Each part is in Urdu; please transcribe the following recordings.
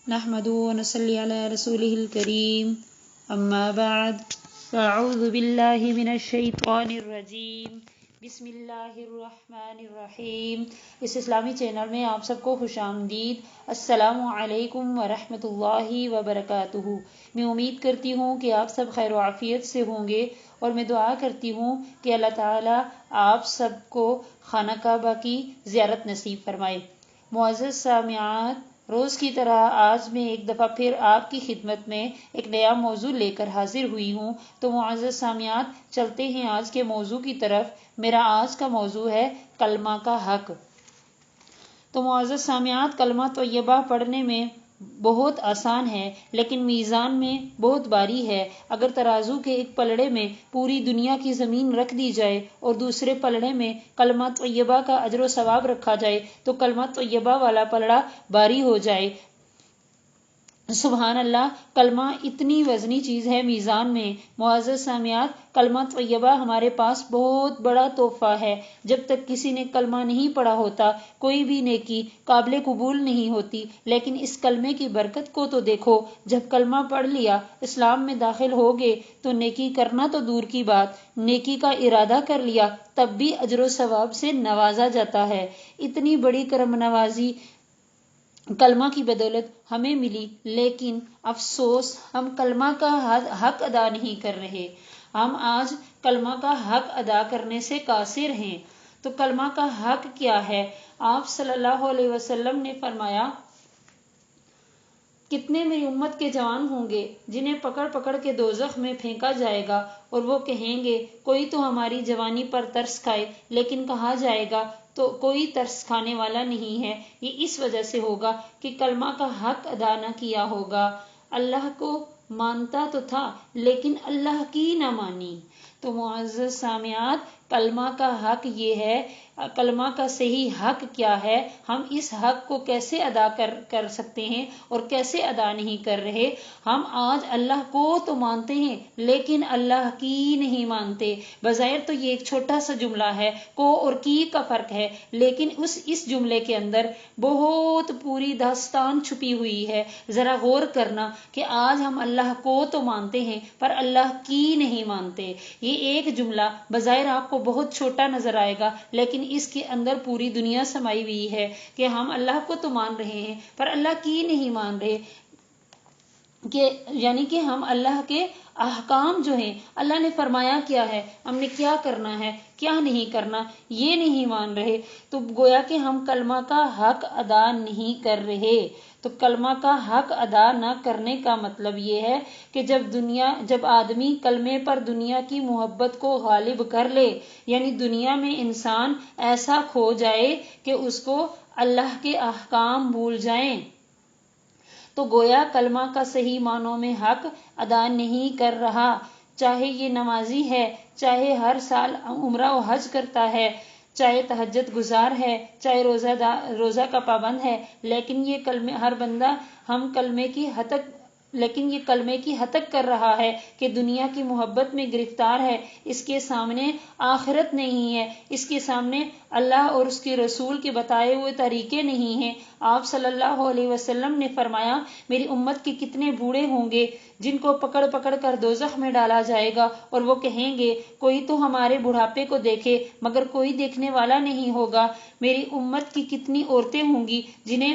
نحمده ونصلي على رسوله الكريم اما بعد فاعوذ باللہ من الشیطان الرجیم بسم اللہ الرحمن الرحیم۔ اس اسلامی چینل میں آپ سب کو خوش آمدید۔ السلام علیکم ورحمۃ اللہ وبرکاتہ۔ میں امید کرتی ہوں کہ آپ سب خیر و عافیت سے ہوں گے، اور میں دعا کرتی ہوں کہ اللہ تعالیٰ آپ سب کو خانہ کعبہ کی زیارت نصیب فرمائے۔ معزز سامعات، روز کی طرح آج میں ایک دفعہ پھر آپ کی خدمت میں ایک نیا موضوع لے کر حاضر ہوئی ہوں۔ تو معزز سامعات، چلتے ہیں آج کے موضوع کی طرف۔ میرا آج کا موضوع ہے کلمہ کا حق۔ تو معزز سامعات، کلمہ طیبہ پڑھنے میں بہت آسان ہے، لیکن میزان میں بہت بھاری ہے۔ اگر ترازو کے ایک پلڑے میں پوری دنیا کی زمین رکھ دی جائے اور دوسرے پلڑے میں کلمہ طیبہ کا اجر و ثواب رکھا جائے تو کلمہ طیبہ والا پلڑا بھاری ہو جائے۔ سبحان اللہ، کلمہ اتنی وزنی چیز ہے میزان میں۔ معزز سامعات، کلمہ طیبہ ہمارے پاس بہت بڑا تحفہ ہے۔ جب تک کسی نے کلمہ نہیں پڑھا ہوتا، کوئی بھی نیکی قابل قبول نہیں ہوتی۔ لیکن اس کلمے کی برکت کو تو دیکھو، جب کلمہ پڑھ لیا، اسلام میں داخل ہو گئے تو نیکی کرنا تو دور کی بات، نیکی کا ارادہ کر لیا تب بھی اجر و ثواب سے نوازا جاتا ہے۔ اتنی بڑی کرم نوازی کلمہ کی بدولت ہمیں ملی، لیکن افسوس ہم کلمہ کا حق ادا نہیں کر رہے۔ ہم آج کلمہ کا حق ادا کرنے سے قاصر ہیں۔ تو کلمہ کا حق کیا ہے؟ آپ صلی اللہ علیہ وسلم نے فرمایا، کتنے میری امت کے جوان ہوں گے جنہیں پکڑ پکڑ کے دوزخ میں پھینکا جائے گا، اور وہ کہیں گے کوئی تو ہماری جوانی پر ترس کھائے، لیکن کہا جائے گا تو کوئی ترس کھانے والا نہیں ہے۔ یہ اس وجہ سے ہوگا کہ کلمہ کا حق ادا نہ کیا ہوگا۔ اللہ کو مانتا تو تھا لیکن اللہ کی نہ مانی۔ تو معزز سامعات، کلمہ کا حق یہ ہے، کلمہ کا صحیح حق کیا ہے، ہم اس حق کو کیسے ادا کر سکتے ہیں اور کیسے ادا نہیں کر رہے۔ ہم آج اللہ کو تو مانتے ہیں لیکن اللہ کی نہیں مانتے۔ بظاہر تو یہ ایک چھوٹا سا جملہ ہے، کو اور کی کا فرق ہے، لیکن اس جملے کے اندر بہت پوری داستان چھپی ہوئی ہے۔ ذرا غور کرنا کہ آج ہم اللہ کو تو مانتے ہیں پر اللہ کی نہیں مانتے۔ یہ ایک جملہ بظاہر آپ کو بہت چھوٹا نظر آئے گا، لیکن اس کے اندر پوری دنیا سمائی ہوئی ہے کہ ہم اللہ کو تو مان رہے ہیں پر اللہ کی نہیں مان رہے، یعنی کہ ہم اللہ کے احکام جو ہیں، اللہ نے فرمایا کیا ہے، ہم نے کیا کرنا ہے کیا نہیں کرنا، یہ نہیں مان رہے۔ تو گویا کہ ہم کلمہ کا حق ادا نہیں کر رہے۔ تو کلمہ کا حق ادا نہ کرنے کا مطلب یہ ہے کہ جب آدمی کلمے پر دنیا کی محبت کو غالب کر لے، یعنی دنیا میں انسان ایسا کھو جائے کہ اس کو اللہ کے احکام بھول جائیں، تو گویا کلمہ کا صحیح معنوں میں حق ادا نہیں کر رہا۔ چاہے یہ نمازی ہے، چاہے ہر سال عمرہ و حج کرتا ہے، چاہے تہجد گزار ہے، چاہے روزہ کا پابند ہے، لیکن یہ کلمے کی ہتک کر رہا ہے کہ دنیا کی محبت میں گرفتار ہے۔ اس کے سامنے آخرت نہیں ہے، اس کے سامنے اللہ اور اس کے رسول کے بتائے ہوئے طریقے نہیں ہیں۔ آپ صلی اللہ علیہ وسلم نے فرمایا، میری امت کے کتنے بوڑھے ہوں گے جن کو پکڑ پکڑ کر دوزخ میں ڈالا جائے گا، اور وہ کہیں گے کوئی تو ہمارے بڑھاپے کو دیکھے، مگر کوئی دیکھنے والا نہیں ہوگا۔ میری امت کی کتنی عورتیں ہوں گی جنہیں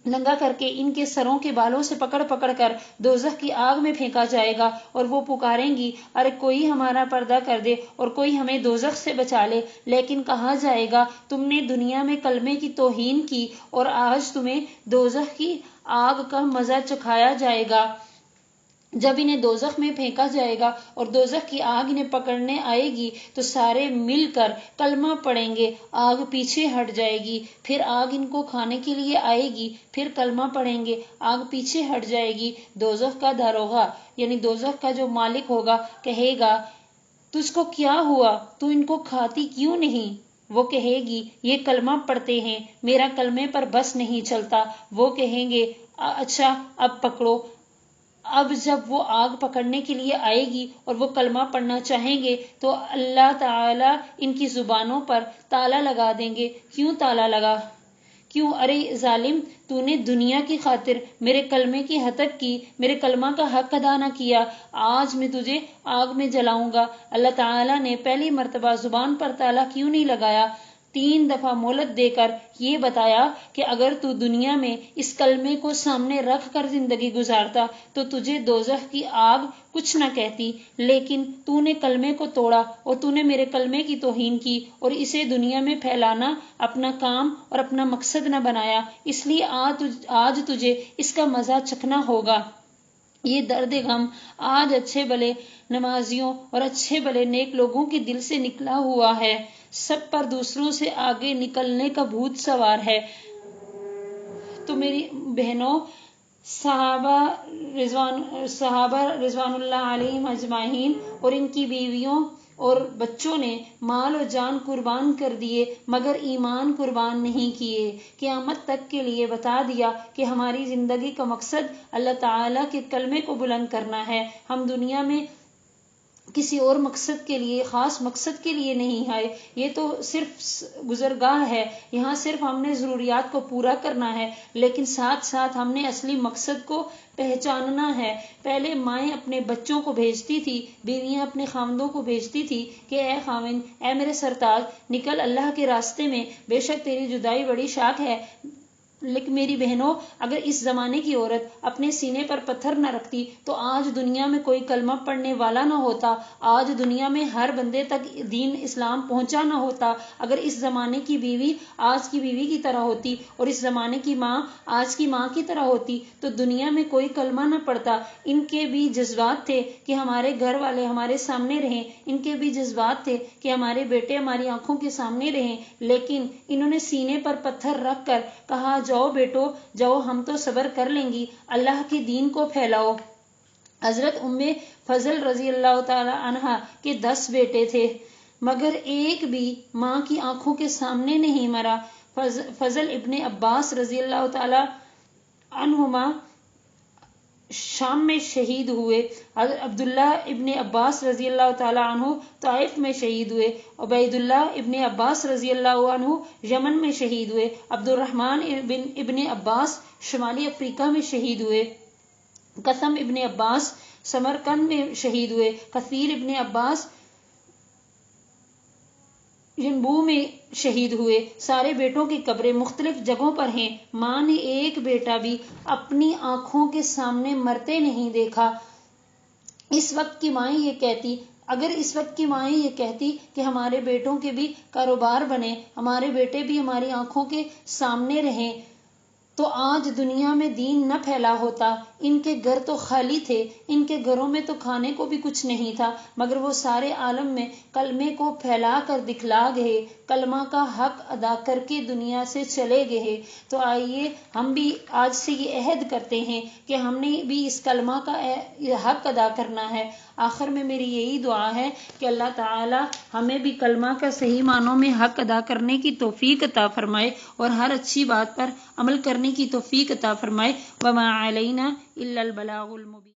ننگا کر کے ان کے سروں کے بالوں سے پکڑ پکڑ کر دوزخ کی آگ میں پھینکا جائے گا، اور وہ پکاریں گی، ارے کوئی ہمارا پردہ کر دے اور کوئی ہمیں دوزخ سے بچا لے۔ لیکن کہا جائے گا تم نے دنیا میں کلمے کی توہین کی اور آج تمہیں دوزخ کی آگ کا مزہ چکھایا جائے گا۔ جب انہیں دوزخ میں پھینکا جائے گا اور دوزخ کی آگ انہیں پکڑنے آئے گی تو سارے مل کر کلمہ پڑھیں گے، آگ پیچھے ہٹ جائے گی، پھر آگ ان کو کھانے کے لیے آئے گی، پھر کلمہ پڑھیں گے، آگ پیچھے ہٹ جائے گی۔ دوزخ کا داروغہ یعنی دوزخ کا جو مالک ہوگا کہے گا، تجھ کو کیا ہوا، تو ان کو کھاتی کیوں نہیں؟ وہ کہے گی یہ کلمہ پڑھتے ہیں، میرا کلمے پر بس نہیں چلتا۔ وہ کہیں گے اچھا اب پکڑو۔ اب جب وہ آگ پکڑنے کے لیے آئے گی اور وہ کلمہ پڑھنا چاہیں گے تو اللہ تعالیٰ ان کی زبانوں پر تالا لگا دیں گے۔ کیوں تالا لگا؟ کیوں ارے ظالم، تو نے دنیا کی خاطر میرے کلمے کی ہتک کی، میرے کلمہ کا حق ادا نہ کیا، آج میں تجھے آگ میں جلاؤں گا۔ اللہ تعالیٰ نے پہلی مرتبہ زبان پر تالا کیوں نہیں لگایا؟ 3 دفعہ مہلت دے کر یہ بتایا کہ اگر تو دنیا میں اس کلمے کو سامنے رکھ کر زندگی گزارتا تو تجھے دوزخ کی آگ کچھ نہ کہتی، لیکن تو نے کلمے کو توڑا اور تو نے میرے کلمے کی توہین کی اور اسے دنیا میں پھیلانا اپنا کام اور اپنا مقصد نہ بنایا، اس لیے آج تجھے اس کا مزہ چکھنا ہوگا۔ یہ درد غم آج اچھے بھلے نمازیوں اور اچھے بھلے نیک لوگوں کے دل سے نکلا ہوا ہے، سب پر دوسروں سے آگے نکلنے کا بھوت سوار ہے۔ تو میری بہنوں، صحابہ رضوان اللہ علیہم اجمعین اور ان کی بیویوں اور بچوں نے مال و جان قربان کر دیے مگر ایمان قربان نہیں کیے۔ قیامت تک کے لیے بتا دیا کہ ہماری زندگی کا مقصد اللہ تعالیٰ کے کلمے کو بلند کرنا ہے۔ ہم دنیا میں کسی اور مقصد کے لیے، خاص مقصد کے لیے نہیں آئے، یہ تو صرف گزرگاہ ہے، یہاں صرف ہم نے ضروریات کو پورا کرنا ہے، لیکن ساتھ ساتھ ہم نے اصلی مقصد کو پہچاننا ہے۔ پہلے مائیں اپنے بچوں کو بھیجتی تھی، بیویاں اپنے خاوندوں کو بھیجتی تھی کہ اے خاوند، اے میرے سرتاج، نکل اللہ کے راستے میں، بے شک تیری جدائی بڑی شاق ہے۔ لیکن میری بہنوں، اگر اس زمانے کی عورت اپنے سینے پر پتھر نہ رکھتی تو آج دنیا میں کوئی کلمہ پڑھنے والا نہ ہوتا، آج دنیا میں ہر بندے تک دین اسلام پہنچا نہ ہوتا۔ اگر اس زمانے کی بیوی آج کی بیوی کی طرح ہوتی اور اس زمانے کی ماں آج کی ماں کی طرح ہوتی تو دنیا میں کوئی کلمہ نہ پڑتا۔ ان کے بھی جذبات تھے کہ ہمارے گھر والے ہمارے سامنے رہیں، ان کے بھی جذبات تھے کہ ہمارے بیٹے ہماری آنکھوں کے سامنے رہیں، لیکن انہوں نے سینے پر پتھر رکھ کر کہا جاؤ بیٹو جاؤ، ہم تو صبر کر لیں گی، اللہ کے دین کو پھیلاؤ۔ حضرت ام فضل رضی اللہ تعالی عنہا کے 10 بیٹے تھے مگر ایک بھی ماں کی آنکھوں کے سامنے نہیں مرا۔ فضل ابن عباس رضی اللہ تعالی عنہما شام میں شہید ہوئے، عبداللہ ابن عباس رضی اللہ تعالی عنہ طائف میں شہید ہوئے، عبید اللہ ابن عباس رضی اللہ عنہ یمن میں شہید ہوئے، عبد الرحمن ابن عباس شمالی افریقہ میں شہید ہوئے، قاسم ابن عباس سمرقند میں شہید ہوئے، کثیر ابن عباس ینبوع میں شہید ہوئے۔ سارے بیٹوں کی قبریں مختلف جگہوں پر ہیں۔ ماں نے ایک بیٹا بھی اپنی آنکھوں کے سامنے مرتے نہیں دیکھا۔ اس وقت کی مائیں یہ کہتی کہ ہمارے بیٹوں کے بھی کاروبار بنے، ہمارے بیٹے بھی ہماری آنکھوں کے سامنے رہیں تو آج دنیا میں دین نہ پھیلا ہوتا۔ ان کے گھر تو خالی تھے، ان کے گھروں میں تو کھانے کو بھی کچھ نہیں تھا، مگر وہ سارے عالم میں کلمے کو پھیلا کر دکھلا گئے، کلمہ کا حق ادا کر کے دنیا سے چلے گئے۔ تو آئیے ہم بھی آج سے یہ عہد کرتے ہیں کہ ہم نے بھی اس کلمہ کا حق ادا کرنا ہے۔ آخر میں میری یہی دعا ہے کہ اللہ تعالی ہمیں بھی کلمہ کا صحیح معنوں میں حق ادا کرنے کی توفیق عطا فرمائے اور ہر اچھی بات پر عمل کرنے کی توفیق عطا فرمائے۔ وما علینا الا البلاغ المبین۔